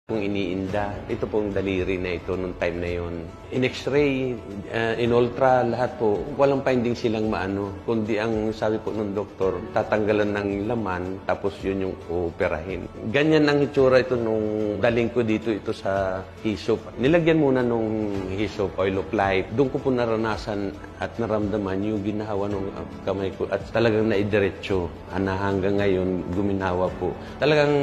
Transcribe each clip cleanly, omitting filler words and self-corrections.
Kung iniinda, ito pong daliri na ito nung time na yon. In X-ray, in ultra, lahat po, walang finding silang maano. Kundi ang sabi po ng doktor, tatanggalan ng laman, tapos yun yung operahin. Ganyan ang itsura ito nung daling ko dito ito sa Hisop. Nilagyan muna nung Hisop, oil of life. Doon ko po naranasan at naramdaman yung ginawa ng kamay ko at talagang naidiretso. Na hanggang ngayon, guminawa po. Talagang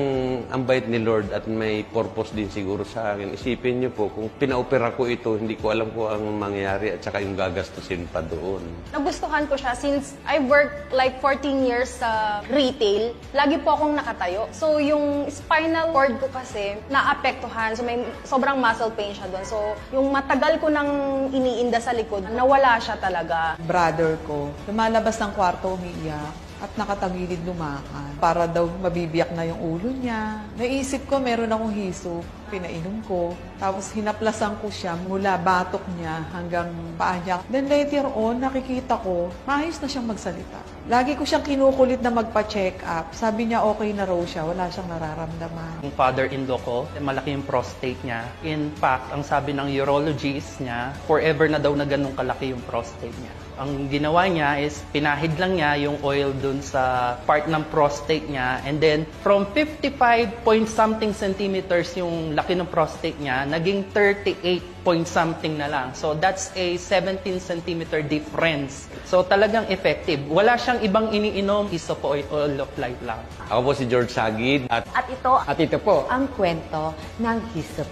ang bait ni Lord at may purpose din siguro sa akin. Isipin niyo po, kung pinaopera ko ito, hindi ko alam kung ang mangyayari at saka yung gagastusin pa doon. Nagustuhan ko siya since I worked like 14 years sa retail. Lagi po akong nakatayo. So yung spinal cord ko kasi naapektuhan. So may sobrang muscle pain siya doon. So yung matagal ko nang iniinda sa likod, nawala siya talaga. Brother ko, lumalabas ng kwarto, umiiyak at nakatagilid lumakad. Para daw mabibiyak na yung ulo niya. Naisip ko, meron akong hiso. Pinainom ko. Tapos hinaplasan ko siya mula batok niya hanggang paa niya. Then later on, nakikita ko, maayos na siyang magsalita. Lagi ko siyang kinukulit na magpa-check up. Sabi niya okay na raw siya, wala siyang nararamdaman. Yung father-in-law ko, malaki yung prostate niya. In fact, ang sabi ng urologist niya, forever na daw na ganun kalaki yung prostate niya. Ang ginawa niya is pinahid lang niya yung oil dun sa part ng prostate niya, and then from 55 point something centimeters yung laki ng prostate niya, naging 38 point something na lang. So that's a 17 centimeter difference. So talagang effective. Wala siyang ibang iniinom, Hisop oil of life lang. Ako po si George Sagid at At ito At ito po, ang kwento ng Hisop